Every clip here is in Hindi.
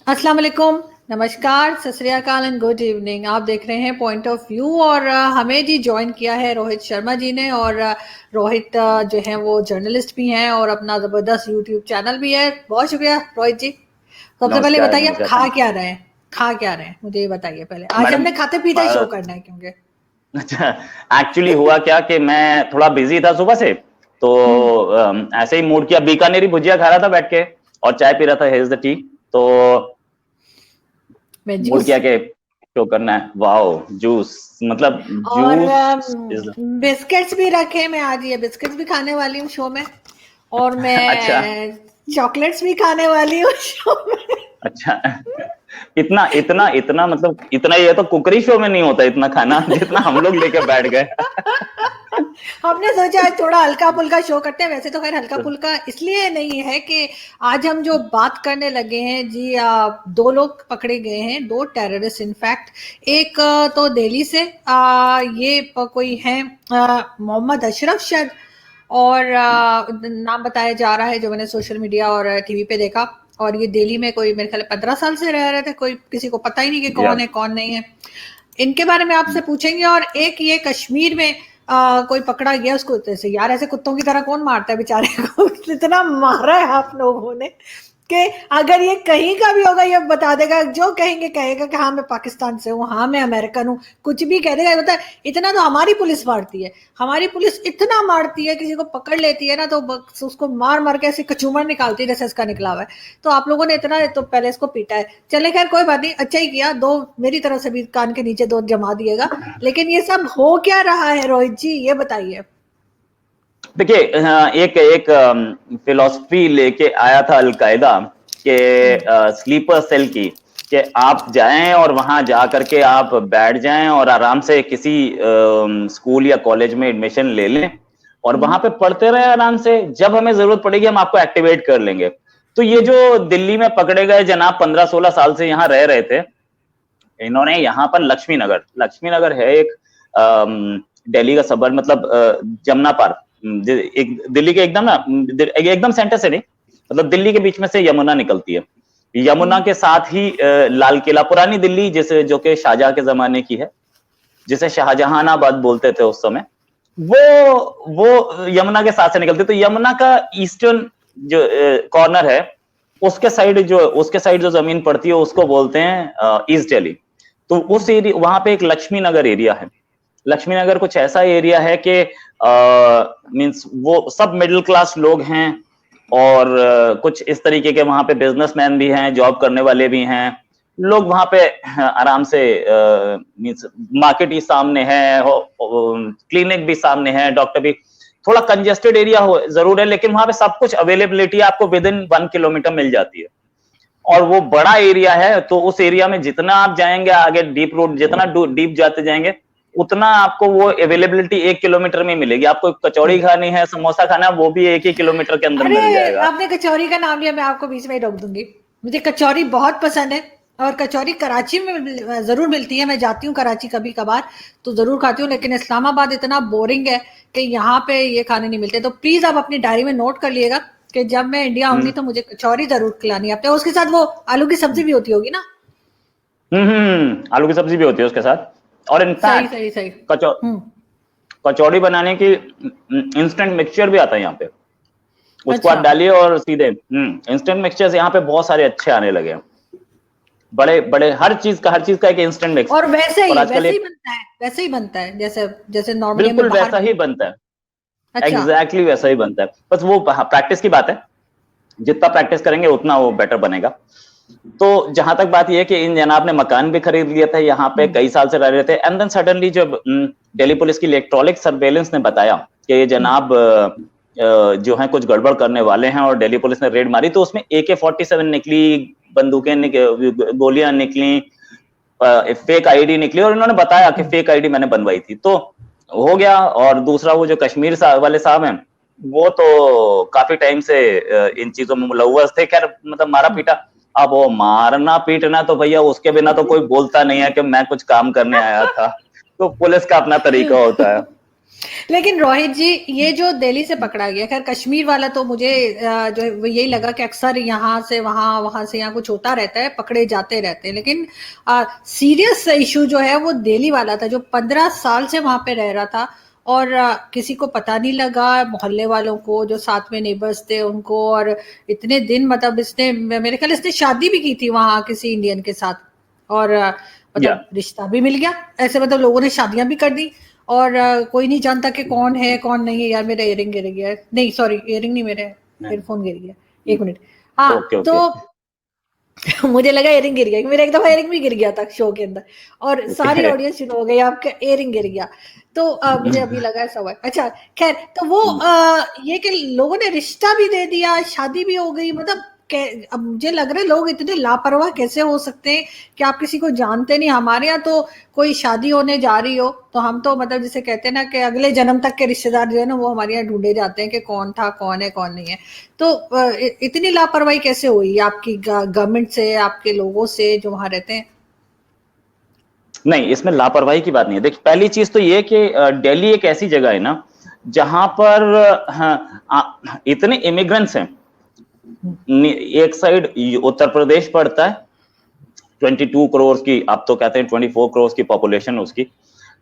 अस्सलाम वालेकुम, नमस्कार, सत श्री अकाल एंड गुड इवनिंग। आप देख रहे हैं पॉइंट ऑफ व्यू और हमें जी ज्वाइन किया है रोहित शर्मा जी ने। और रोहित जो है वो जर्नलिस्ट भी हैं और अपना ज़बरदस्त यूट्यूब चैनल भी है। बहुत शुक्रिया रोहित जी। सबसे पहले नमस्कार बताइए आप नमस्कार। खा क्या रहे हैं? खा क्या रहे हैं मुझे ये बताइए पहले। आज मैडम हमने खाते पीते ही शो करना है क्योंकि अच्छा, एक्चुअली हुआ क्या कि मैं थोड़ा बिजी था सुबह से, तो ऐसे ही मूड किया, बीकानेरी भुजिया खा रहा था बैठ के और चाय पी रहा था, हेज द टी। तो मैं मूड जूस किया कि शो करना है। वाओ, जूस मतलब और जूस इज बिस्किट्स भी रखे। मैं आज ये बिस्किट्स भी खाने वाली हूँ शो में और अच्छा मैं चॉकलेट्स भी खाने वाली हूँ शो में। अच्छा। इतना इतना इतना मतलब इतना, ये तो कुकरी शो में नहीं होता इतना खाना जितना हम लोग लेके बैठ गए। हमने सोचा आज थोड़ा हल्का फुल्का शो करते हैं। वैसे तो खैर हल्का फुल्का इसलिए नहीं है कि आज हम जो बात करने लगे हैं जी, दो लोग पकड़े गए हैं, दो टेररिस्ट इनफैक्ट। एक तो दिल्ली से ये कोई है मोहम्मद अशरफ शायद, और नाम बताया जा रहा है जो मैंने सोशल मीडिया और टीवी पे देखा। और ये दिल्ली में कोई मेरे ख्याल 15 साल से रह रहे थे। कोई किसी को पता ही नहीं कि या कौन है कौन नहीं है। इनके बारे में आपसे पूछेंगे। और एक ये कश्मीर में कोई पकड़ा गया, उसको ऐसे यार ऐसे कुत्तों की तरह कौन मारता है बेचारे को। इतना मारा है आप लोगों ने कि अगर ये कहीं का भी होगा ये बता देगा, जो कहेंगे कहेगा कि हाँ मैं पाकिस्तान से हूँ, हाँ मैं अमेरिकन हूँ, कुछ भी कह देगा। बता इतना तो हमारी पुलिस मारती है, हमारी पुलिस इतना मारती है, किसी को पकड़ लेती है ना तो उसको मार मार के ऐसे कचूमर निकालती है जैसे इसका निकला हुआ है। तो आप लोगों ने इतना तो पहले इसको पीटा है। चले खैर कोई बात नहीं, अच्छा ही किया। दो मेरी तरफ से भी कान के नीचे दो जमा दिएगा। लेकिन ये सब हो क्या रहा है रोहित जी, ये बताइए। देखिए, एक एक फिलॉसफी लेके आया था अलकायदा के स्लीपर सेल की, कि आप जाएं और वहां जा करके आप बैठ जाएं और आराम से किसी स्कूल या कॉलेज में एडमिशन ले लें और वहां पे पढ़ते रहें आराम से। जब हमें जरूरत पड़ेगी हम आपको एक्टिवेट कर लेंगे। तो ये जो दिल्ली में पकड़े गए जनाब 15-16 साल से यहाँ रह रहे थे, इन्होंने यहाँ पर लक्ष्मी नगर है एक दिल्ली का सबर्ब, मतलब जमुना पार, एक दिल्ली के एकदम ना, एकदम सेंटर से नहीं, मतलब दिल्ली के बीच में से यमुना निकलती है। यमुना के साथ ही लाल किला, पुरानी दिल्ली जिसे, जो कि शाहजहां के जमाने की है, जिसे शाहजहानाबाद बोलते थे उस समय, वो यमुना के साथ से निकलती। तो यमुना का ईस्टर्न जो कॉर्नर है, उसके साइड जो जमीन पड़ती है उसको बोलते हैं ईस्ट दिल्ली। तो उस एरिया, वहां पे एक लक्ष्मी नगर एरिया है। लक्ष्मी नगर कुछ ऐसा एरिया है कि मींस वो सब मिडिल क्लास लोग हैं और कुछ इस तरीके के वहां पे बिजनेसमैन भी हैं, जॉब करने वाले भी हैं लोग वहां पे आराम से। मींस मार्केट ही सामने है, क्लिनिक भी सामने है, डॉक्टर भी। थोड़ा कंजेस्टेड एरिया हो जरूर है, लेकिन वहां पे सब कुछ अवेलेबिलिटी आपको विद इन 1 किलोमीटर मिल जाती है। और वो बड़ा एरिया है, तो उस एरिया में जितना आप जाएंगे आगे, डीप रोड जितना डीप जाते जाएंगे, उतना आपको वो अवेलेबिलिटी 1 किलोमीटर में मिलेगी। आपको कचौड़ी खानी है, समोसा खाना है, वो भी 1 ही किलोमीटर के अंदर अरे मिल जाएगा। आपने कचौरी का नाम लिया, मैं आपको बीच में ही रोक दूंगी। मुझे कचौरी बहुत पसंद है और कचौरी कराची में जरूर मिलती है। मैं जाती हूँ कराची कभी कभार तो जरूर खाती हूँ, लेकिन इस्लामाबाद इतना बोरिंग है कि यहाँ पे ये खाने नहीं मिलते। तो प्लीज आप अपनी डायरी में नोट कर लिएगा कि जब मैं इंडिया आऊंगी तो मुझे कचौरी जरूर खिलानी है आपने। उसके साथ वो आलू की सब्जी भी होती होगी ना? आलू की सब्जी भी होती है उसके साथ। और सही इनफैक्ट सही सही। कचौ हम्म। कचौड़ी बनाने की इंस्टेंट मिक्सचर भी आता है यहाँ पे। उसको आप अच्छा। डालिए और सीधे इंस्टेंट मिक्सचर यहाँ पे बहुत सारे अच्छे आने लगे हैं। बड़े बड़े हर चीज का एक इंस्टेंट मिक्स। और और आजकल वैसे ही एक बनता है, वैसे ही बनता है जैसे जैसे नॉर्मली हमें बिल्कुल बाहर वैसा ही मिलता बनता है। है। अच्छा। एग्जैक्टली वैसा ही बनता है, बस वो प्रैक्टिस की बात है। जितना प्रैक्टिस करेंगे उतना वो बेटर बनेगा। तो जहां तक बात यह है कि इन जनाब ने मकान भी खरीद लिया था, यहाँ पे कई साल से रह रहे थे। एंड देन सडनली जब दिल्ली पुलिस की इलेक्ट्रॉनिक सर्वेलेंस ने बताया कि ये जनाब जो है कुछ गड़बड़ करने वाले हैं, और दिल्ली पुलिस ने रेड मारी, तो उसमें AK-47 निकली, बंदूकें गोलियां निकली, फेक आईडी निकली, और इन्होंने बताया कि फेक आईडी मैंने बनवाई थी। तो हो गया। और दूसरा, वो जो कश्मीर वाले साहब हैं, वो तो काफी टाइम से इन चीजों में मुलव्वस थे। खैर मतलब मारा पीटा। अब वो मारना पीटना तो भैया उसके बिना तो कोई बोलता नहीं है कि मैं कुछ काम करने आया था। तो पुलिस का अपना तरीका होता है। लेकिन रोहित जी, ये जो दिल्ली से पकड़ा गया, खैर कश्मीर वाला तो मुझे जो यही लगा कि अक्सर यहाँ से वहां, वहां से यहाँ कुछ होता रहता है, पकड़े जाते रहते हैं, लेकिन सीरियस इशू जो है वो दिल्ली वाला था, जो 15 साल से वहां पे रह रहा था और किसी को पता नहीं लगा, मोहल्ले वालों को जो साथ में नेबर्स थे उनको, और इतने दिन, मतलब इसने, मेरे ख्याल इसने शादी भी की थी वहां किसी इंडियन के साथ, और मतलब रिश्ता भी मिल गया ऐसे, मतलब लोगों ने शादियां भी कर दी, और कोई नहीं जानता कि कौन है कौन नहीं है। यार मेरा इयरिंग गिर गया, नहीं सॉरी इयरिंग नहीं, मेरे ईयरफोन गिर गया, एक मिनट। हाँ तो मुझे लगा इयरिंग गिर गया, मेरा एक दफा इयरिंग भी गिर गया था शो के अंदर, और सारी ऑडियंस शुरू हो गई आपका इयरिंग गिर गया, तो मुझे अभी लगा ऐसा हुआ। अच्छा खैर, तो वो ये कि लोगों ने रिश्ता भी दे दिया, शादी भी हो गई, मतलब अब मुझे लग रहा है लोग इतने लापरवाह कैसे हो सकते हैं कि आप किसी को जानते नहीं। हमारे यहाँ तो कोई शादी होने जा रही हो तो हम तो मतलब जिसे कहते हैं ना कि अगले जन्म तक के रिश्तेदार जो है ना वो हमारे यहाँ ढूंढे जाते हैं कि कौन था, कौन है, कौन नहीं है। तो इतनी लापरवाही कैसे हुई आपकी गवर्नमेंट से, आपके लोगों से जो वहां रहते हैं? नहीं, इसमें लापरवाही की बात नहीं है। देखिए, पहली चीज तो ये कि दिल्ली एक ऐसी जगह है ना जहां पर इतने इमिग्रेंट्स हैं। एक साइड उत्तर प्रदेश पड़ता है, 22 करोड़ की, अब तो कहते हैं 24 करोड़ की पॉपुलेशन उसकी।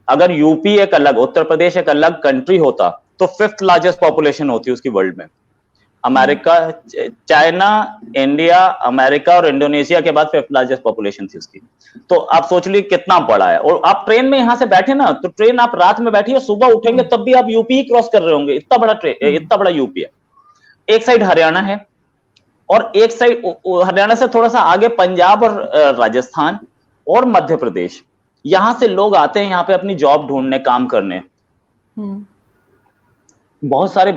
अगर यूपी एक अलग, उत्तर प्रदेश एक अलग कंट्री होता तो 5th लार्जेस्ट पॉपुलेशन होती उसकी वर्ल्ड में। अमेरिका, चाइना, इंडिया, अमेरिका और इंडोनेशिया के बाद 5th लार्जेस्ट पॉपुलेशन थी उसकी। तो आप सोच लीजिए कितना बड़ा है। और आप ट्रेन में यहां से बैठे ना, तो ट्रेन आप रात में बैठिए, सुबह उठेंगे तब भी आप यूपी ही क्रॉस कर रहे होंगे, इतना बड़ा ट्रेन, इतना बड़ा यूपी है। एक साइड हरियाणा है और एक साइड हरियाणा से थोड़ा सा आगे पंजाब और राजस्थान और मध्य प्रदेश। यहां से लोग आते हैं यहाँ पे अपनी जॉब ढूंढने, काम करने। बहुत सारे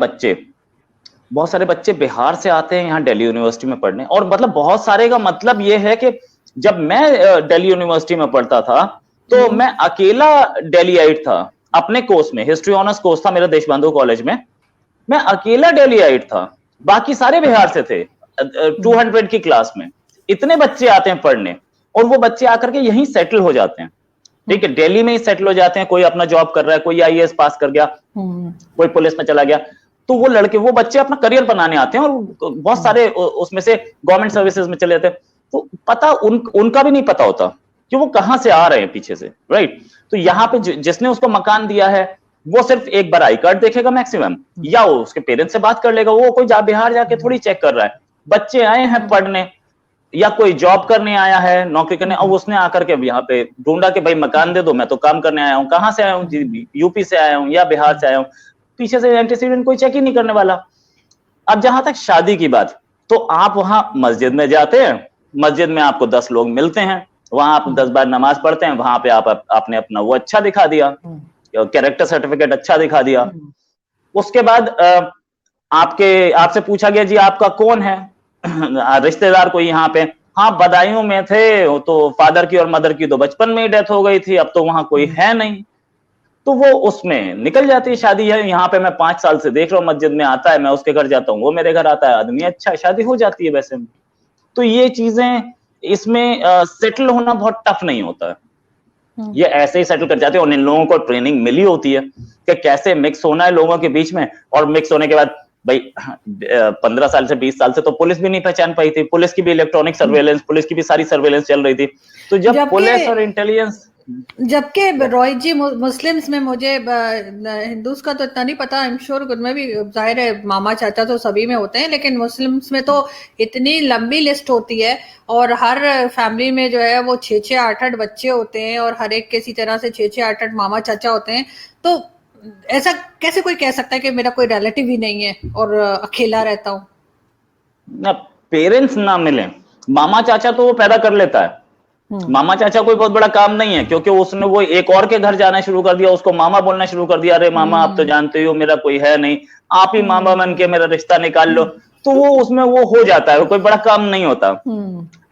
बच्चे बिहार से आते हैं यहाँ दिल्ली यूनिवर्सिटी में पढ़ने। और मतलब बहुत सारे का मतलब ये है कि जब मैं दिल्ली यूनिवर्सिटी में पढ़ता था तो मैं अकेला दिल्लीआइट था अपने कोर्स में, हिस्ट्री ऑनर्स कोर्स था मेरा देशबंधु कॉलेज में। मैं अकेला दिल्लीआइट था, बाकी सारे बिहार से थे। 200 की क्लास में इतने बच्चे आते हैं पढ़ने, और वो बच्चे आकर के यहीं सेटल हो जाते हैं। ठीक है, दिल्ली में ही सेटल हो जाते हैं। कोई अपना जॉब कर रहा है, कोई आईएएस पास कर गया, कोई पुलिस में चला गया। तो वो लड़के, वो बच्चे अपना करियर बनाने आते हैं, और बहुत सारे उसमें से गवर्नमेंट सर्विसेज में चले जाते हैं। तो पता उनका भी नहीं पता होता कि वो कहां से आ रहे हैं पीछे से, राइट। तो यहाँ पे जिसने उसको मकान दिया है वो सिर्फ एक बार आई कार्ड देखेगा मैक्सिमम, या वो उसके पेरेंट्स से बात कर लेगा। वो कोई बिहार जाके थोड़ी चेक कर रहा है। बच्चे आए हैं पढ़ने या कोई जॉब करने आया है, नौकरी करने, अब उसने आकर के यहाँ पे ढूंढा कि भाई मकान दे दो, मैं तो काम करने आया हूँ। कहाँ से आया हूँ? यूपी से आया हूँ या बिहार से आया हूँ। पीछे से एंटीसीडेंट कोई चेक ही नहीं करने वाला। अब जहां तक शादी की बात, तो आप वहां मस्जिद में जाते हैं, मस्जिद में आपको 10 लोग मिलते हैं, वहां आप 10 बार नमाज पढ़ते हैं, वहां पे आपने अपना वो अच्छा दिखा दिया, कैरेक्टर सर्टिफिकेट अच्छा दिखा दिया। उसके बाद आपसे पूछा गया जी आपका कौन है रिश्तेदार कोई यहाँ पे। हाँ, बदायूं में थे, तो फादर की और मदर की तो बचपन में ही डेथ हो गई थी, अब तो वहां कोई है नहीं। तो वो उसमें निकल जाती है शादी। है यहाँ पे मैं 5 साल से देख रहा हूँ, मस्जिद में आता है, मैं उसके घर जाता हूँ, वो मेरे घर आता है, आदमी अच्छा, शादी हो जाती है वैसे में। तो ये चीजें, इसमें सेटल होना बहुत टफ नहीं होता है, ये ऐसे ही सेटल कर जाते हैं। और इन लोगों को ट्रेनिंग मिली होती है कि कैसे मिक्स होना है लोगों के बीच में। और मिक्स होने के बाद भाई 15 साल से 20 साल से तो पुलिस भी नहीं पहचान पाई थी, पुलिस की भी इलेक्ट्रॉनिक सर्वेलेंस, पुलिस की भी सारी सर्वेलेंस चल रही थी। तो जब पुलिस और इंटेलिजेंस, जबकि रोहित जी मुस्लिम्स में, मुझे हिंदूज का तो इतना नहीं पता, आई एम श्योर उनमें भी जाहिर है मामा चाचा तो सभी में होते हैं, लेकिन मुस्लिम्स में तो इतनी लंबी लिस्ट होती है, और हर फैमिली में जो है वो 6-6, 8-8 बच्चे होते हैं, और हर एक किसी तरह से 6-6, 8-8 मामा चाचा होते हैं। तो ऐसा कैसे कोई कह सकता है कि मेरा कोई रिलेटिव ही नहीं है और अकेला रहता हूँ? ना पेरेंट्स ना मिले, मामा चाचा तो वो पैदा कर लेता है। मामा चाचा कोई बहुत बड़ा काम नहीं है, क्योंकि उसने वो एक और के घर जाना शुरू कर दिया, उसको मामा बोलना शुरू कर दिया। अरे मामा, आप तो जानते हो मेरा कोई है नहीं, आप ही मामा बन के मेरा रिश्ता निकाल लो। तो वो उसमें वो हो जाता है, कोई बड़ा काम नहीं होता।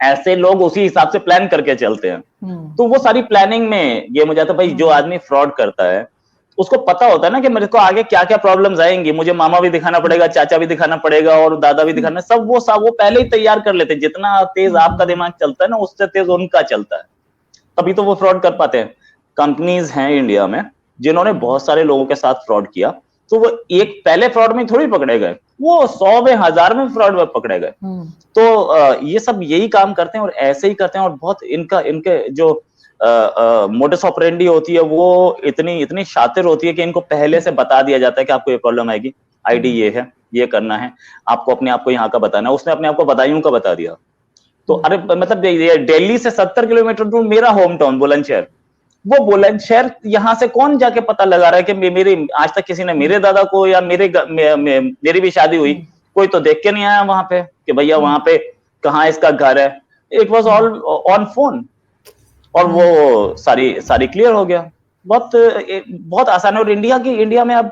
ऐसे लोग उसी हिसाब से प्लान करके चलते हैं। तो वो सारी प्लानिंग में ये हो जाता है। भाई जो आदमी फ्रॉड करता है उसको पता होता है ना कि मेरे को आगे क्या क्या प्रॉब्लम्स आएंगी, मुझे मामा भी दिखाना पड़ेगा, चाचा भी दिखाना पड़ेगा और दादा भी दिखाना, सब वो पहले ही तैयार कर लेते हैं। जितना तेज आपका दिमाग चलता है ना, उससे तेज उनका चलता है, तभी तो वो फ्रॉड कर पाते हैं। कंपनीज हैं इंडिया में जिन्होंने बहुत सारे लोगों के साथ फ्रॉड किया, तो वो एक पहले फ्रॉड में थोड़ी पकड़े गए, वो 100 में 1000 में फ्रॉड में पकड़े गए। तो ये सब यही काम करते हैं और ऐसे ही करते हैं, और बहुत इनके जो मोडस ऑपरेंडी होती है वो इतनी शातिर होती है कि इनको पहले से बता दिया जाता है कि आपको ये प्रॉब्लम आएगी, आईडी ये है, ये करना है, आपको अपने आप को यहाँ का बताना है। उसने अपने आप को बदायूं का बता दिया। तो अरे मतलब दिल्ली से 70 किलोमीटर दूर मेरा होम टाउन बुलंदशहर, वो बुलंदशहर यहाँ से कौन जाके पता लगा रहा है कि मेरी आज तक किसी ने मेरे दादा को या मेरी भी शादी हुई, कोई तो देख के नहीं आया वहां पे कि भैया वहां पे कहाँ इसका घर है। It was all on phone, और वो सारी क्लियर हो गया। बहुत आसान है। और इंडिया में अब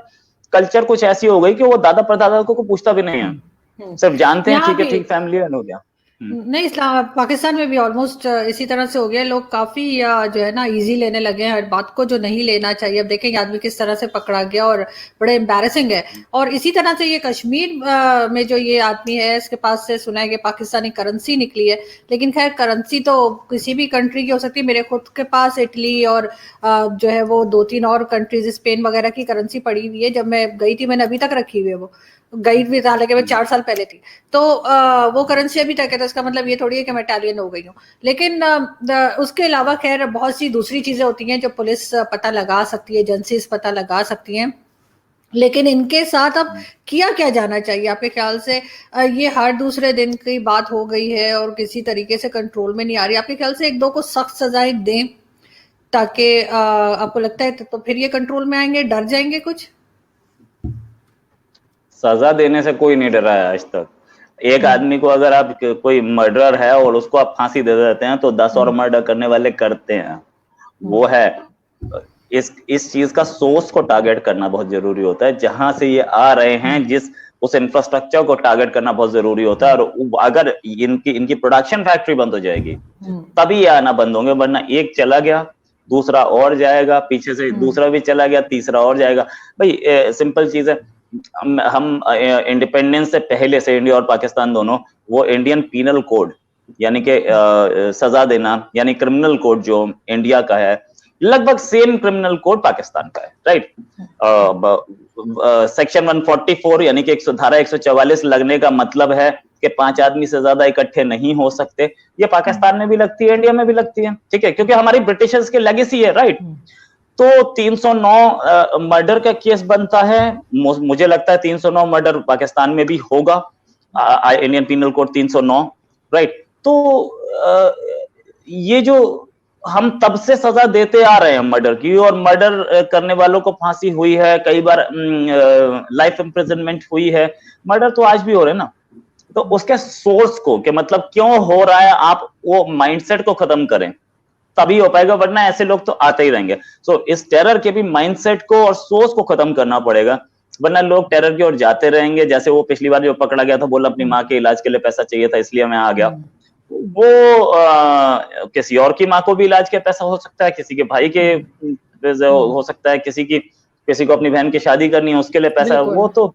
कल्चर कुछ ऐसी हो गई कि वो दादा परदादा को पूछता भी नहीं है, सिर्फ जानते हैं ठीक है, ठीक फैमिली हो गया। नहीं, इस्लाम पाकिस्तान में भी ऑलमोस्ट इसी तरह से हो गया। लोग काफी जो है ना इजी लेने लगे हैं हर बात को, जो नहीं लेना चाहिए। अब देखेंगे आदमी किस तरह से पकड़ा गया, और बड़े एम्बैरेसिंग है। और इसी तरह से ये कश्मीर में जो ये आदमी है, इसके पास से सुना है कि पाकिस्तानी करेंसी निकली है, लेकिन खैर करेंसी तो किसी भी कंट्री की हो सकती है। मेरे खुद के पास इटली और जो है वो 2-3 और कंट्रीज, स्पेन वगैरह की करेंसी पड़ी हुई है। जब मैं गई थी मैंने अभी तक रखी हुई है, वो गई भी था, हालांकि मैं 4 साल पहले थी, तो वो करेंसी अभी तक है। तो इसका मतलब ये थोड़ी है कि मैं इटालियन हो गई हूँ। लेकिन उसके अलावा खैर बहुत सी दूसरी चीजें होती हैं जो पुलिस पता लगा सकती है, एजेंसीज पता लगा सकती हैं। लेकिन इनके साथ अब किया क्या जाना चाहिए आपके ख्याल से? ये हर दूसरे दिन की बात हो गई है और किसी तरीके से कंट्रोल में नहीं आ रही। आपके ख्याल से 1-2 को सख्त सजाएं दें ताकि आपको लगता है तो फिर ये कंट्रोल में आएंगे? डर जाएंगे कुछ? सजा देने से कोई नहीं डरा है आज तक। एक आदमी को अगर आप कोई मर्डरर है और उसको आप फांसी दे देते हैं, तो 10 और मर्डर करने वाले करते हैं। वो है इस चीज का सोर्स को टारगेट करना बहुत जरूरी होता है, जहां से ये आ रहे हैं, उस इंफ्रास्ट्रक्चर को टारगेट करना बहुत जरूरी होता है। और अगर इनकी प्रोडक्शन फैक्ट्री बंद हो जाएगी तभी ये आना बंद होंगे, वरना एक चला गया दूसरा और जाएगा, पीछे से दूसरा भी चला गया तीसरा और जाएगा। भाई सिंपल चीज है, हम इंडिपेंडेंस से पहले से, इंडिया और पाकिस्तान दोनों, वो इंडियन पीनल कोड यानी कि सजा देना, यानी क्रिमिनल कोड जो इंडिया का है, लगभग सेम क्रिमिनल कोड पाकिस्तान का है, राइट। सेक्शन 144 यानी कि धारा 144 लगने का मतलब है कि 5 आदमी से ज्यादा इकट्ठे नहीं हो सकते। ये पाकिस्तान में भी लगती है, इंडिया में भी लगती है, ठीक है, क्योंकि हमारी ब्रिटिशर्स की लेगेसी है, राइट। तो 309 मर्डर का केस बनता है। मुझे लगता है 309 मर्डर पाकिस्तान में भी होगा, इंडियन पीनल कोड 309, राइट। तो ये जो हम तब से सजा देते आ रहे हैं मर्डर की, और मर्डर करने वालों को फांसी हुई है, कई बार लाइफ इम्प्रिजनमेंट हुई है, मर्डर तो आज भी हो रहे हैं ना। तो उसके सोर्स को, कि मतलब क्यों हो रहा है, आप वो माइंडसेट को खत्म करें तभी हो पाएगा, वरना ऐसे लोग तो आते ही रहेंगे। सो इस टेरर के भी माइंडसेट को और सोर्स को खत्म करना पड़ेगा, वरना लोग टेरर की ओर जाते रहेंगे। जैसे वो पिछली बार जो पकड़ा गया था, बोला अपनी माँ के इलाज के लिए पैसा चाहिए था इसलिए मैं आ गया। वो किसी और की माँ को भी इलाज के पैसा हो सकता है, किसी के भाई के हो सकता है, किसी को अपनी बहन की शादी करनी है उसके लिए पैसा, वो तो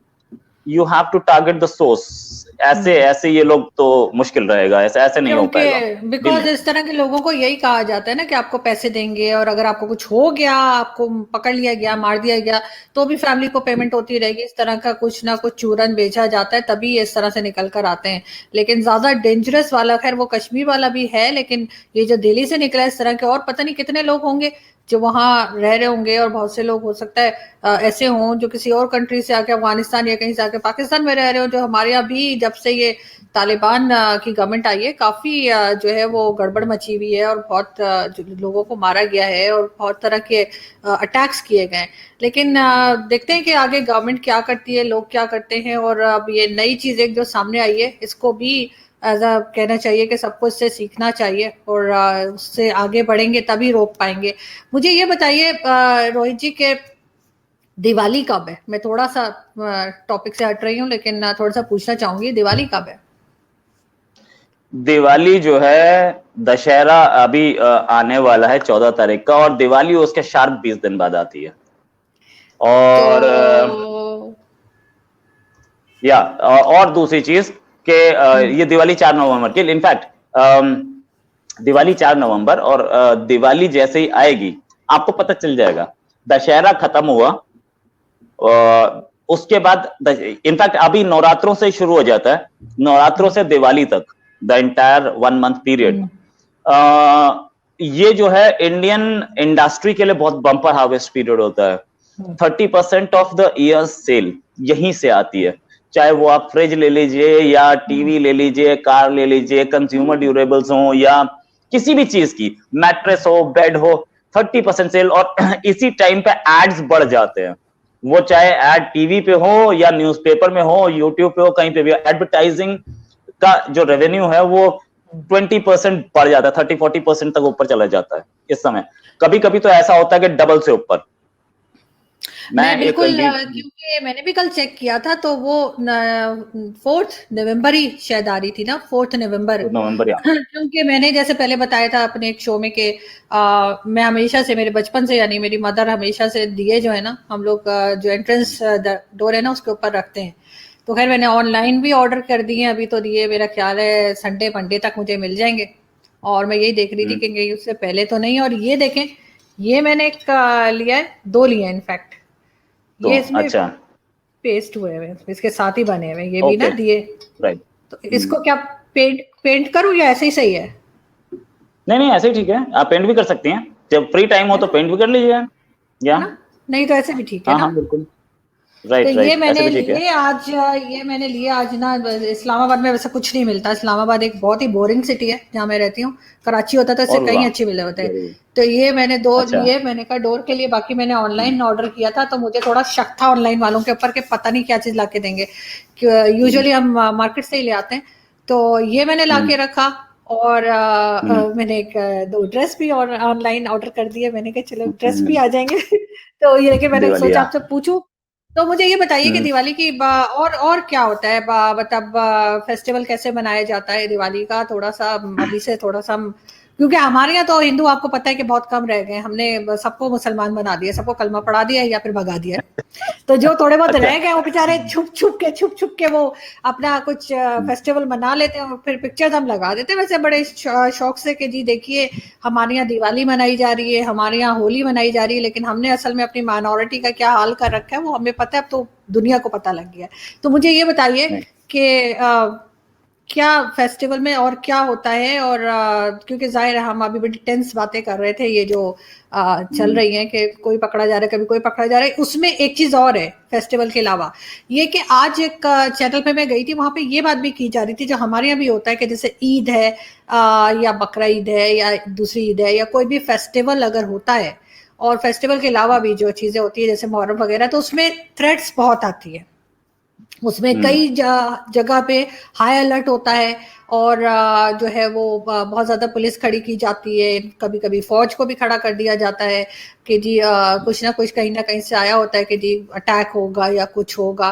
you have to target the source. ऐसे ये लोग तो मुश्किल रहेगा, ऐसे नहीं हो पाएगा। बिकॉज इस तरह के लोगों को यही कहा जाता है ना कि आपको पैसे देंगे, और अगर आपको कुछ हो गया, आपको पकड़ लिया गया, मार दिया गया, तो भी फैमिली को पेमेंट होती रहेगी। इस तरह का कुछ ना कुछ चूरन बेचा जाता है, तभी इस तरह से निकल कर आते हैं। लेकिन ज्यादा डेंजरस वाला, खैर वो कश्मीर वाला भी है, लेकिन ये जो दिल्ली से निकला इस तरह के, और पता नहीं कितने लोग होंगे जो वहां रह रहे होंगे, और बहुत से लोग हो सकता है ऐसे हों जो किसी और कंट्री से आके, अफगानिस्तान या कहीं से आके पाकिस्तान में रह रहे हो, जो हमारे यहाँ भी जब से ये तालिबान की गवर्नमेंट आई है, काफी जो है वो गड़बड़ मची हुई है, और बहुत लोगों को मारा गया है, और बहुत तरह के अटैक्स किए गए। लेकिन देखते हैं कि आगे गवर्नमेंट क्या करती है, लोग क्या करते हैं। और अब ये नई चीज एक जो सामने आई है, इसको भी ऐसा कहना चाहिए कि सबको इससे सीखना चाहिए, और उससे आगे बढ़ेंगे तभी रोक पाएंगे। मुझे ये बताइए रोहित जी के दिवाली कब है? मैं थोड़ा सा टॉपिक से हट रही हूँ, लेकिन थोड़ा सा पूछना चाहूंगी, दिवाली कब है? दिवाली जो है, दशहरा अभी आने वाला है 14 तारीख का, और दिवाली उसके शार्प 20 दिन बाद आती है। और और दूसरी चीज कि ये दिवाली 4 नवंबर की, इनफैक्ट दिवाली 4 नवंबर, और दिवाली जैसे ही आएगी आपको पता चल जाएगा दशहरा खत्म हुआ, उसके बाद इनफैक्ट अभी नवरात्रों से शुरू हो जाता है, नवरात्रों से दिवाली तक, द एंटायर 1 मंथ पीरियड। ये जो है इंडियन इंडस्ट्री के लिए बहुत बम्पर हार्वेस्ट पीरियड होता है। 30% ऑफ द ईयर सेल यहीं से आती है, चाहे वो आप फ्रिज ले लीजिए या टीवी ले लीजिए, कार ले लीजिए, कंज्यूमर ड्यूरेबल्स हो या किसी भी चीज की, मैट्रेस हो, बेड हो, 30% सेल। और इसी टाइम पे एड्स बढ़ जाते हैं, वो चाहे एड टीवी पे हो या न्यूज़पेपर में हो, यूट्यूब पे हो, कहीं पे भी। एडवर्टाइजिंग का जो रेवेन्यू है वो 20% बढ़ जाता है, 30-40% तक ऊपर चला जाता है इस समय। कभी कभी तो ऐसा होता है कि डबल से ऊपर। मैं बिल्कुल, क्योंकि मैंने भी कल चेक किया था तो वो 4 नवंबर ही शायद आ रही थी ना, 4 नवंबर। क्योंकि मैंने जैसे पहले बताया था अपने एक शो में कि मैं हमेशा से, मेरे बचपन से, यानी मेरी मदर हमेशा से दिए जो है ना, हम लोग जो एंट्रेंस डोर है ना उसके ऊपर रखते हैं। तो खैर मैंने ऑनलाइन भी ऑर्डर कर दिए अभी, तो दिए मेरा ख्याल है संडे मंडे तक मुझे मिल जाएंगे। और मैं यही देख रही थी कि उससे पहले तो नहीं। और ये देखें, ये मैंने एक लिया है, 2 लिया इनफैक्ट, ये इसमें अच्छा पेस्ट हुए हुए, इसके साथ ही बने हुए ये भी ना दिए। राइट। तो इसको क्या पेंट करूं या ऐसे ही सही है? नहीं ऐसे ही ठीक है, आप पेंट भी कर सकती हैं, जब फ्री टाइम हो तो पेंट भी कर लीजिए या ना? नहीं तो ऐसे भी ठीक है ना? हाँ बिल्कुल, राइट। तो ये मैंने लिए आज, ये मैंने लिए आज ना। इस्लामाबाद में वैसे कुछ नहीं मिलता, इस्लामाबाद एक बहुत ही बोरिंग सिटी है जहाँ मैं रहती हूँ। कराची होता तो इससे कहीं अच्छे मिले होते हैं। तो ये मैंने 2 लिए, मैंने कहा डोर के लिए। बाकी मैंने ऑनलाइन ऑर्डर किया था तो मुझे थोड़ा शक था ऑनलाइन वालों के ऊपर कि पता नहीं क्या चीज ला के देंगे, यूजुअली हम मार्केट से ही ले आते हैं। तो ये मैंने ला के रखा। और मैंने 2 ड्रेस भी और ऑनलाइन ऑर्डर कर दिए। मैंने कहा चलो ड्रेस भी आ जाएंगे। तो ये कि मैंने सोचा आपसे पूछूं। तो मुझे ये बताइए कि दिवाली की और क्या होता है, मतलब फेस्टिवल कैसे मनाया जाता है दिवाली का, थोड़ा सा अभी से थोड़ा सा, क्योंकि हमारे यहाँ तो हिंदू आपको पता है कि बहुत कम रह गए। हमने सबको मुसलमान बना दिया, सबको कलमा पढ़ा दिया या फिर भगा दिया। तो जो थोड़े बहुत रह गए वो बेचारे छुप छुप के वो अपना कुछ फेस्टिवल मना लेते हैं और फिर पिक्चर्स हम लगा देते हैं वैसे बड़े शौक से कि जी देखिए हमारे यहाँ दिवाली मनाई जा रही है, हमारे यहाँ होली मनाई जा रही है। लेकिन हमने असल में अपनी माइनॉरिटी का क्या हाल कर रखा है वो हमें पता है, अब तो दुनिया को पता लग गया। तो मुझे ये बताइए कि क्या फेस्टिवल में और क्या होता है। और क्योंकि जाहिर है हम अभी बड़ी टेंस बातें कर रहे थे, ये जो चल रही हैं कि कोई पकड़ा जा रहा है, कभी कोई पकड़ा जा रहा है। उसमें एक चीज और है फेस्टिवल के अलावा, ये कि आज एक चैनल पे मैं गई थी, वहां पे ये बात भी की जा रही थी जो हमारे यहाँ भी होता है कि जैसे ईद है या बकरा ईद है या दूसरी ईद है या कोई भी फेस्टिवल अगर होता है, और फेस्टिवल के अलावा भी जो चीजें होती है जैसे मुहर्रम वगैरह, तो उसमें थ्रेट्स बहुत आती है। उसमें कई जगह पे हाई अलर्ट होता है और जो है वो बहुत ज्यादा पुलिस खड़ी की जाती है। कभी कभी फौज को भी खड़ा कर दिया जाता है कि जी कुछ ना कुछ कहीं ना कहीं से आया होता है कि जी अटैक होगा या कुछ होगा।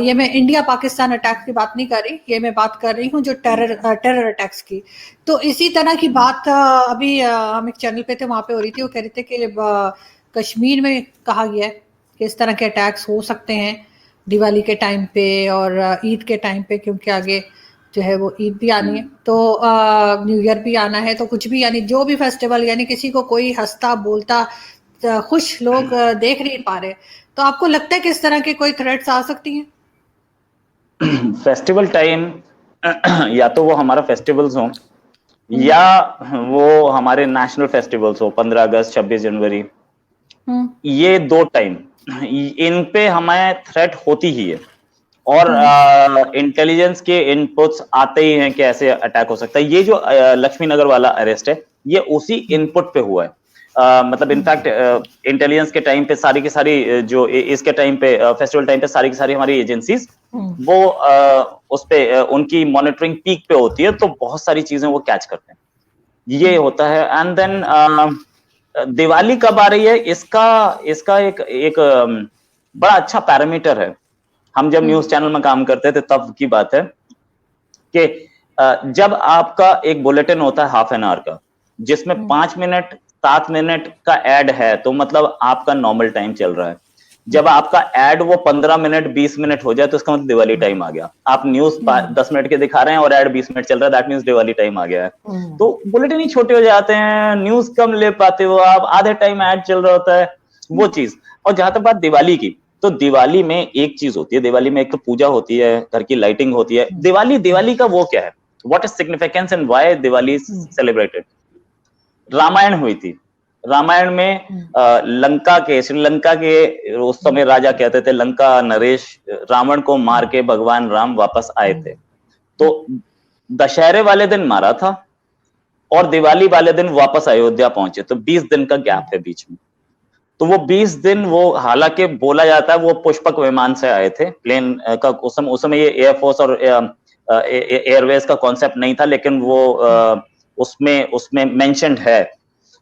ये मैं इंडिया पाकिस्तान अटैक की बात नहीं कर रही, ये मैं बात कर रही हूँ जो टेरर अटैक्स की। तो इसी तरह की बात अभी हम एक चैनल पे थे, वहां पे हो रही थी। वो कह रहे थे कि कश्मीर में कहा गया है कि इस तरह के अटैक्स हो सकते हैं दिवाली के टाइम पे और ईद के टाइम पे, क्योंकि आगे जो है वो ईद भी आनी है तो न्यू ईयर भी आना है। तो कुछ भी यानी जो भी फेस्टिवल, यानी किसी को कोई हंसता बोलता खुश लोग देख नहीं पा रहे। तो आपको लगता है कि इस तरह के कोई थ्रेट्स आ सकती हैं? फेस्टिवल टाइम या तो वो हमारा फेस्टिवल्स हो या वो हमारे नेशनल फेस्टिवल्स हो, 15 अगस्त 26 जनवरी, ये 2 टाइम इन पे हमें थ्रेट होती ही है। और इंटेलिजेंस के इनपुट्स आते ही हैं कि ऐसे अटैक हो सकता है। ये जो लक्ष्मी नगर वाला अरेस्ट है ये उसी इनपुट पे हुआ है। मतलब इनफैक्ट इंटेलिजेंस के टाइम पे सारी की सारी जो इसके टाइम पे फेस्टिवल टाइम पे सारी की सारी हमारी एजेंसीज वो उस पे उनकी मॉनिटरिंग पीक पे होती है, तो बहुत सारी चीजें वो कैच करते हैं। ये होता है। एंड देन दिवाली कब आ रही है, इसका एक बड़ा अच्छा पैरामीटर है। हम जब न्यूज चैनल में काम करते थे तब की बात है कि जब आपका एक बुलेटिन होता है हाफ एन आवर का, जिसमें 5 मिनट 7 मिनट का एड है, तो मतलब आपका नॉर्मल टाइम चल रहा है। जब आपका एड वो 15 मिनट 20 मिनट हो जाए तो इसका मतलब दिवाली टाइम आ गया। आप न्यूज 10 मिनट के दिखा रहे हैं और एड 20 मिनट चल रहा है, दैट मींस दिवाली टाइम आ गया है। तो बुलेटिन ही छोटे हो जाते हैं, न्यूज कम ले पाते हो आप, आधे टाइम एड चल रहा होता है। वो चीज। और जहां तक बात दिवाली की, तो दिवाली में एक चीज होती है, दिवाली में एक तो पूजा होती है, घर की लाइटिंग होती है। दिवाली का वो क्या है, what is significance and why Diwali is celebrated? Ramayana हुई थी, रामायण में लंका के, श्रीलंका के उस समय राजा कहते थे, लंका नरेश, रावण को मार के भगवान राम वापस आए थे। तो दशहरे वाले दिन मारा था और दिवाली वाले दिन वापस अयोध्या पहुंचे, तो 20 दिन का गैप है बीच में। तो वो 20 दिन वो, हालांकि बोला जाता है वो पुष्पक विमान से आए थे, प्लेन का उस समय ये एयरफोर्स और एयरवेज का कॉन्सेप्ट नहीं था, लेकिन वो उसमें मेंशन्ड है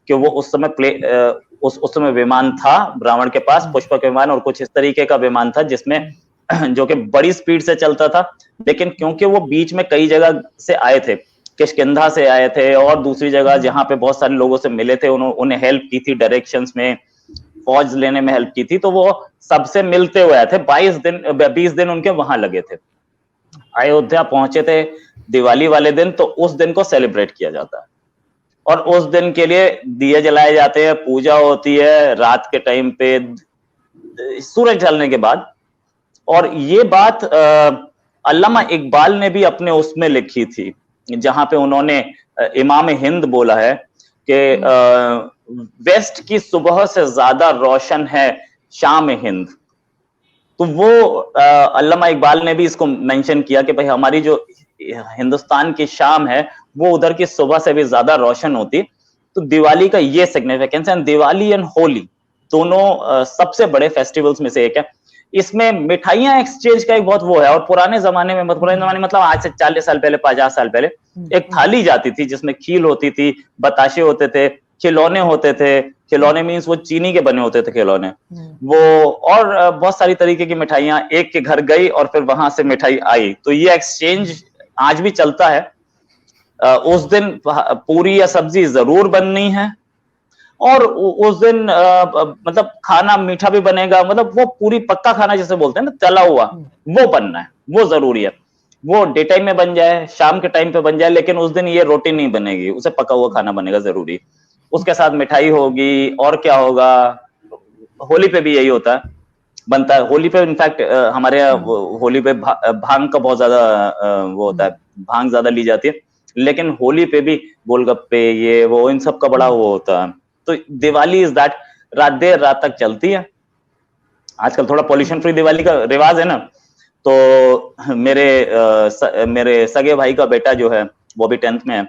कि वो उस समय उस समय विमान था रावण के पास, पुष्पक विमान, और कुछ इस तरीके का विमान था जिसमें जो कि बड़ी स्पीड से चलता था। लेकिन क्योंकि वो बीच में कई जगह से आए थे, किष्किंधा से आए थे और दूसरी जगह जहां पे बहुत सारे लोगों से मिले थे, उन्हें हेल्प की थी, डायरेक्शंस में फौज लेने में हेल्प की थी, तो वो सबसे मिलते हुए आए थे। 20 दिन उनके वहां लगे थे, अयोध्या पहुंचे थे दिवाली वाले दिन, तो उस दिन को सेलिब्रेट किया जाता है। और उस दिन के लिए दिए जलाए जाते हैं, पूजा होती है रात के टाइम पे, सूरज ढलने के बाद। और ये बात अल्लामा इकबाल ने भी अपने उसमें लिखी थी, जहां पे उन्होंने इमाम हिंद बोला है कि वेस्ट की सुबह से ज्यादा रोशन है शाम हिंद। तो वो अल्लामा इकबाल ने भी इसको मेंशन किया कि भाई हमारी जो हिंदुस्तान की शाम है वो उधर की सुबह से भी ज्यादा रोशन होती। तो दिवाली का ये सिग्निफिकेंस है। दिवाली एंड होली दोनों सबसे बड़े फेस्टिवल्स में से एक है। इसमें मिठाइयां एक्सचेंज का एक बहुत वो है। और पुराने जमाने मतलब आज से 40 साल पहले, 50 साल पहले एक थाली जाती थी जिसमें खील होती थी, बताशे होते थे, खिलौने होते थे। खिलौने मीन्स वो चीनी के बने होते थे खिलौने, वो और बहुत सारी तरीके की मिठाइयां एक के घर गई और फिर वहां से मिठाई आई। तो ये एक्सचेंज आज भी चलता है। उस दिन पूरी या सब्जी जरूर बननी है और उस दिन मतलब खाना मीठा भी बनेगा, मतलब वो पूरी पक्का खाना जिसे बोलते हैं ना, तला हुआ, वो बनना है, वो जरूरी है। वो डे टाइम में बन जाए, शाम के टाइम पे बन जाए, लेकिन उस दिन ये रोटी नहीं बनेगी, उसे पका हुआ खाना बनेगा जरूरी। उसके साथ मिठाई होगी। और क्या होगा, होली पे भी यही होता है, बनता है। होली पे इनफैक्ट हमारे यहाँ होली पे भांग का बहुत ज्यादा वो होता है, भांग ज्यादा ली जाती है। लेकिन होली पे भी गोलगप्पे, ये वो, इन सब का बड़ा वो होता है। तो दिवाली इज दैट, रात देर रात तक चलती है। आजकल थोड़ा पॉल्यूशन फ्री दिवाली का रिवाज है ना। तो मेरे सगे भाई का बेटा जो है वो भी 10th में है,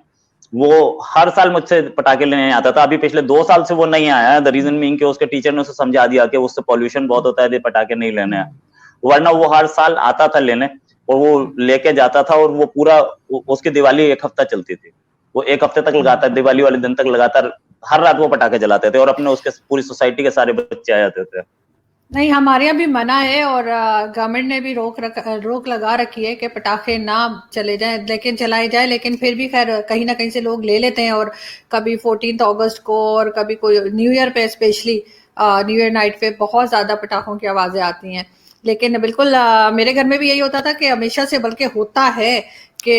वो हर साल मुझसे पटाखे लेने आता था। अभी पिछले 2 साल से वो नहीं आया है। द रीजन बीइंग कि उसके टीचर ने उसे समझा दिया कि उससे पॉल्यूशन बहुत होता है, पटाखे नहीं लेने हैं। वरना वो हर साल आता था लेने और वो लेके जाता था, और वो पूरा उसकी दिवाली 1 हफ्ता चलती थी। वो 1 हफ्ते तक लगातार, दिवाली वाले दिन तक लगातार हर रात वो पटाखे जलाते थे और अपने उसके पूरी सोसाइटी के सारे बच्चे आ जाते थे। नहीं, हमारे यहाँ भी मना है और गवर्नमेंट ने भी रोक लगा रखी है कि पटाखे ना चले जाएं, लेकिन चलाए जाए। लेकिन फिर भी खैर कहीं ना कहीं से लोग ले लेते हैं, और कभी 14 अगस्त को और कभी कोई न्यू ईयर पे, स्पेशली न्यू ईयर नाइट पे बहुत ज्यादा पटाखों की आवाजें आती हैं। लेकिन बिल्कुल मेरे घर में भी यही होता था कि हमेशा से, बल्कि होता है कि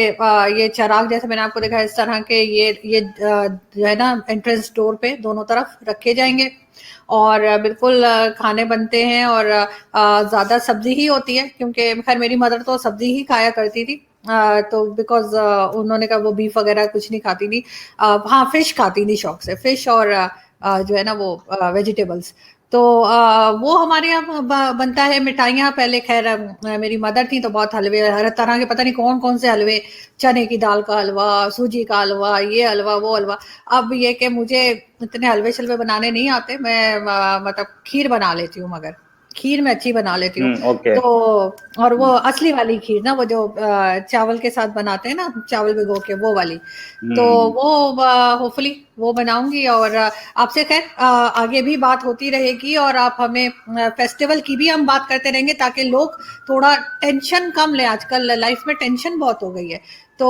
ये चराग जैसे मैंने आपको देखा इस तरह के, ये जो है ना, एंट्रेंस डोर पे दोनों तरफ रखे जाएंगे और बिल्कुल खाने बनते हैं। और ज्यादा सब्जी ही होती है, क्योंकि खैर मेरी मदर तो सब्जी ही खाया करती थी। तो बिकॉज उन्होंने कहा वो बीफ वगैरह कुछ नहीं खाती थी। हाँ, फिश खाती थी शौक से, फिश और जो है ना वो वेजिटेबल्स। तो वो हमारे यहाँ बनता है। मिठाइयाँ पहले खैर मेरी मदर थी तो बहुत हलवे, हर तरह के, पता नहीं कौन कौन से हलवे, चने की दाल का हलवा, सूजी का हलवा, ये हलवा वो हलवा। अब ये कि मुझे इतने हलवे शलवे बनाने नहीं आते। मैं मतलब खीर बना लेती हूँ, मगर खीर मैं अच्छी बना लेती हूँ। ओके। तो और वो असली वाली खीर ना, वो जो चावल के साथ बनाते हैं ना, चावल भिगो के, वो वाली। तो वो होपफुली वो बनाऊंगी। और आपसे खैर आगे भी बात होती रहेगी, और आप हमें फेस्टिवल की भी हम बात करते रहेंगे, ताकि लोग थोड़ा टेंशन कम लें। आजकल लाइफ में टेंशन बहुत हो गई है। तो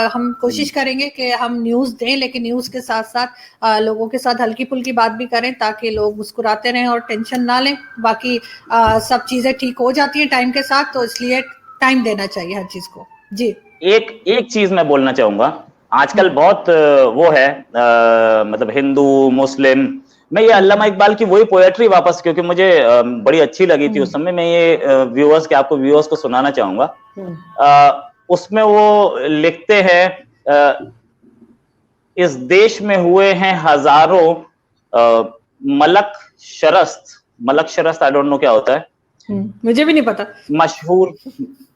हम कोशिश करेंगे कि हम न्यूज़ दें, लेकिन न्यूज़ के साथ साथ लोगों के साथ हल्की फुल्की बात भी करें, ताकि लोग मुस्कुराते रहें और टेंशन ना लें। बाकी सब चीज़ें ठीक हो जाती हैं टाइम के साथ, तो इसलिए टाइम देना चाहिए हर चीज़ को। जी, एक चीज मैं बोलना चाहूंगा आजकल बहुत वो है मतलब हिंदू मुस्लिम, मैं ये अल्लामा इकबाल की वही पोएट्री वापस, क्योंकि मुझे बड़ी अच्छी लगी थी उस समय, मैं ये व्यूअर्स के आपको व्यूअर्स को सुनाना चाहूंगा। उसमें वो लिखते हैं इस देश में हुए हैं हजारों मलक शरस्त, आई डोंट नो क्या होता है, मुझे भी नहीं पता।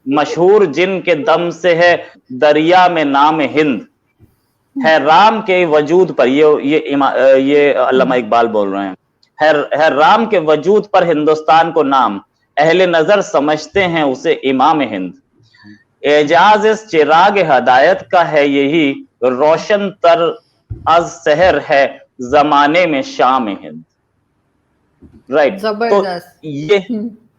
मशहूर जिनके दम से है दरिया में नाम हिंद, है राम के वजूद पर, ये अल्लामा इकबाल बोल रहे हैं, है राम के वजूद पर हिंदुस्तान को नाम, अहले नजर समझते हैं उसे इमाम हिंद, एजाज इस चिराग हिदायत का है यही, रोशन तर अज सहर है जमाने में शाम हिंद। राइट, तो ये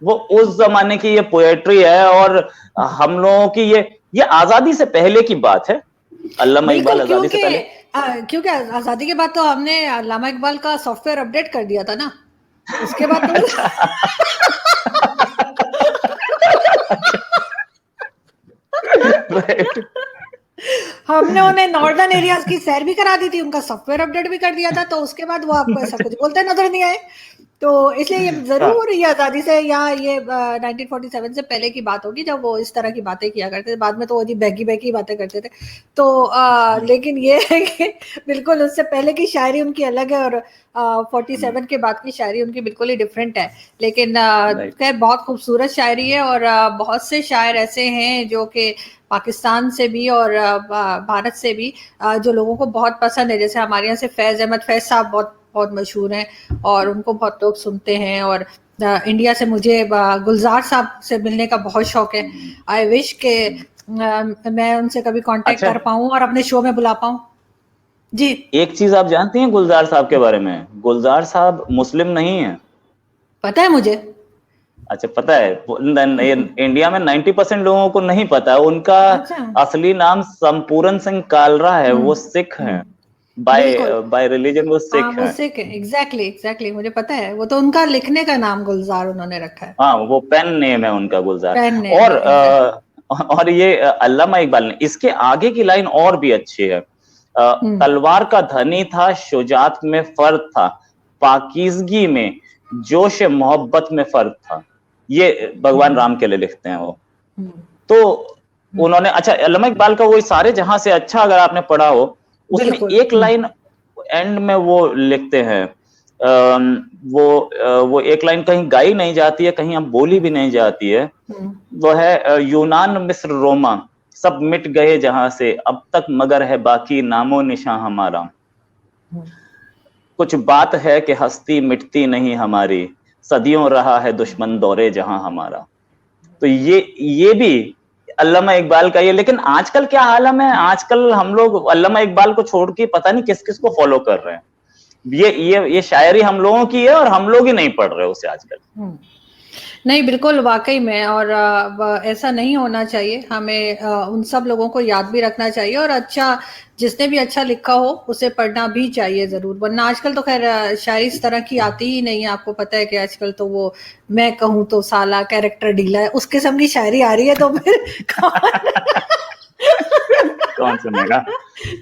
वो उस जमाने की ये पोएट्री है, और हम लोगों की ये आजादी से पहले की बात है। अल्लामा इकबाल आजादी से पहले, क्योंकि आजादी के बाद तो हमने अल्लामा इकबाल का सॉफ्टवेयर अपडेट कर दिया था ना, उसके बाद तो हमने उन्हें नॉर्दर्न एरियाज की सैर भी करा दी थी, उनका सॉफ्टवेयर अपडेट भी कर दिया था, तो उसके बाद वो आपको ऐसा कुछ बोलते नजर नहीं आए। तो इसलिए ये जरूर ये आजादी से या ये 1947 से पहले की बात होगी जब वो इस तरह की बातें किया करते थे। बाद में तो वो जी बैगी बातें करते थे। तो लेकिन ये है कि बिल्कुल उससे पहले की शायरी उनकी अलग है, और 47 के बाद की शायरी उनकी बिल्कुल ही डिफरेंट है। लेकिन खैर बहुत खूबसूरत शायरी है, और बहुत से शायर ऐसे हैं जो कि पाकिस्तान से भी और भारत से भी जो लोगों को बहुत पसंद है। जैसे हमारे यहाँ से फैज अहमद फैज साहब बहुत बहुत मशहूर हैं, और उनको बहुत लोग सुनते हैं। और इंडिया से मुझे गुलजार साहब से मिलने का बहुत शौक है। आई विश के मैं उनसे कभी कांटेक्ट कर पाऊं और अपने शो में बुला पाऊं। जी, एक चीज आप जानती हैं गुलजार साहब के बारे में? गुलजार साहब मुस्लिम नहीं है। पता है मुझे। अच्छा, पता है? इंडिया में 90% लोगों को नहीं पता। उनका असली नाम संपूर्ण सिंह कालरा है। वो सिख हैं, बाय रिलीजन वो सिख हैं। वो सिख है, एग्जैक्टली मुझे पता है। वो तो उनका लिखने का नाम गुलजार उन्होंने रखा है। हाँ, वो पेन नेम है उनका, गुलजार। और ये अल्लामा इकबाल ने इसके आगे की लाइन और भी अच्छी है। तलवार का धनी था, शुजात में फर्क था, पाकीज़गी में जोश मोहब्बत में फर्क था। ये भगवान राम के लिए लिखते हैं वो। तो उन्होंने, अच्छा, अल्लामा इकबाल का वो सारे जहां से अच्छा, अगर आपने पढ़ा हो, उसमें एक लाइन एंड में वो लिखते हैं, वो एक लाइन कहीं गाई नहीं जाती है, कहीं अब बोली भी नहीं जाती है। वो है, यूनान मिस्र रोमा सब मिट गए जहां से, अब तक मगर है बाकी नामो निशान हमारा। कुछ बात है कि हस्ती मिटती नहीं हमारी, सदियों रहा है दुश्मन दौरे जहां हमारा। तो ये भी अल्लामा इकबाल का ये। लेकिन आजकल क्या आलम है, आजकल हम लोग अल्लामा इकबाल को छोड़ के पता नहीं किस किस को फॉलो कर रहे हैं। ये शायरी हम लोगों की है, और हम लोग ही नहीं पढ़ रहे उसे आजकल। नहीं, बिल्कुल वाकई में। और ऐसा नहीं होना चाहिए। हमें उन सब लोगों को याद भी रखना चाहिए, और अच्छा, जिसने भी अच्छा लिखा हो उसे पढ़ना भी चाहिए जरूर। वरना आजकल तो खैर शायरी इस तरह की आती ही नहीं है। आपको पता है कि आजकल तो वो मैं कहूँ तो साला कैरेक्टर ढीला है, उस किस्म की शायरी आ रही है। तो फिर कौन सुनेगा?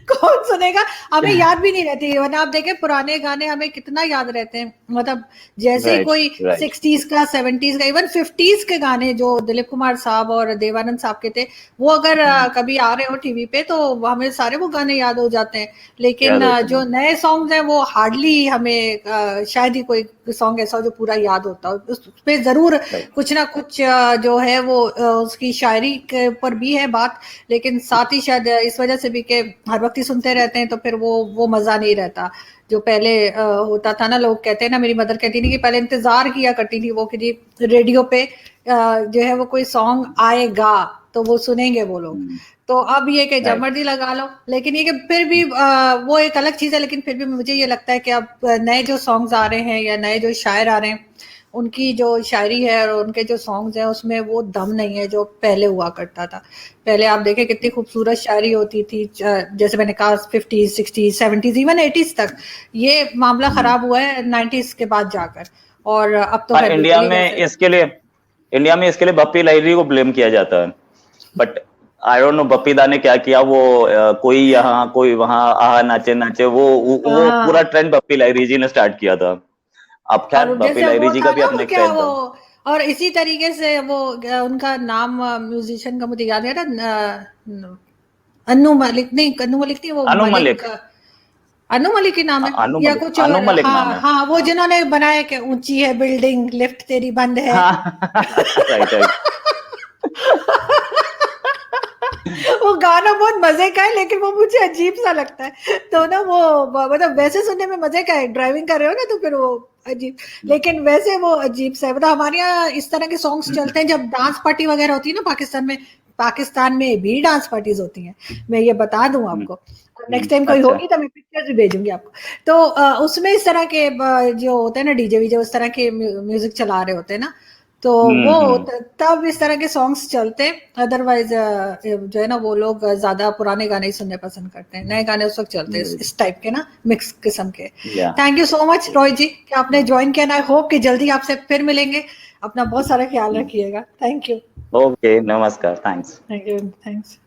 कौन सुनेगा? हमें याद भी नहीं रहती। वरना आप देखें पुराने गाने हमें कितना याद रहते हैं। मतलब जैसे कोई 60s का, 70s का, इवन 50s के गाने जो दिलीप कुमार साहब और देवानंद साहब के थे, वो अगर कभी आ रहे हो टीवी पे तो हमें सारे वो गाने याद हो जाते हैं। लेकिन जो नए सॉन्ग्स हैं वो हार्डली हमें, शायद ही कोई सॉन्ग ऐसा जो पूरा याद होता हो। उस पे जरूर कुछ ना कुछ जो है वो उसकी शायरी के ऊपर भी है बात, लेकिन साथ ही शायद इस वजह से भी कि हर वक्त ही सुनते रहते हैं तो फिर वो मजा नहीं रहता जो पहले होता था ना। लोग कहते हैं ना, मेरी मदर कहती थी कि पहले इंतजार किया करती थी वो कि जी रेडियो पे जो है वो कोई सॉन्ग आएगा तो वो सुनेंगे वो लोग। तो अब ये कि जब मर्जी लगा लो। लेकिन ये कि फिर भी वो एक अलग चीज है। लेकिन फिर भी मुझे ये लगता है कि अब नए जो सॉन्ग्स आ रहे हैं या नए जो शायर आ रहे हैं, उनकी जो शायरी है और उनके जो सॉन्ग्स हैं उसमें वो दम नहीं है जो पहले हुआ करता था। पहले आप देखें कितनी खूबसूरत शायरी होती थी। जैसे मैंने कहा 50s, 60s, 70s, even 80s तक। ये मामला खराब हुआ है 90s के बाद जाकर। और अब तो इंडिया में इसके लिए भप्पी लाहिरी को ब्लेम किया जाता है। But I don't know Bappida ने क्या किया, वो कोई यहाँ कोई वहां, आहा नाचे नाचे, वो पूरा हाँ। ट्रेंड बप्पी लहरी जी ने स्टार्ट किया था। अब खैर और बप्पी जैसे लहरी वो जी था का भी ना, अपना वो एक क्या फैन वो, था। और इसी तरीके से वो उनका नाम म्यूजिशियन का मुझे याद है ना, अन्नू मलिक नहीं, अन्नू मलिक नहीं, वो अनु मलिक, मलिक। अनु मलिक ही नाम है अनु या मलिक, कुछ अनु और। मलिक हाँ नाम है। हाँ, वो जिन्होंने बनाया कि ऊंची है बिल्डिंग, लिफ्ट तेरी बंद है। हाँ राइट राइट। वो गाना बहुत मजे का है, लेकिन वो मुझे अजीब सा लगता है, तो ना वो मतलब वैसे सुनने में मजे का है, ड्राइविंग कर रहे हो ना तो फिर वो अजीब, लेकिन वैसे वो अजीब सा है। मतलब हमारे यहाँ इस तरह के सॉन्ग्स चलते हैं जब डांस पार्टी वगैरह होती है ना पाकिस्तान में। पाकिस्तान में भी डांस पार्टीज होती हैं, मैं ये बता दूं आपको, नेक्स्ट टाइम कोई अच्छा। होगी तो मैं पिक्चर्स भी भेजूंगी आपको। तो उसमें इस तरह के जो होते हैं ना डीजे वीजे, उस तरह के म्यूजिक चला रहे होते हैं ना, तो वो हम्म। तब इस तरह के सॉन्ग्स चलते हैं। अदरवाइज जो है ना, वो लोग ज्यादा पुराने गाने ही सुनने पसंद करते हैं, नए गाने उस वक्त चलते हैं इस टाइप के ना, मिक्स किस्म के। या thank you so much Roy ji कि आपने ज्वाइन किया, आई होप कि जल्दी आपसे फिर मिलेंगे। अपना बहुत सारा ख्याल रखिएगा। Thank you. ओके, नमस्कार, थैंक्स। Thank you. थैंक्स।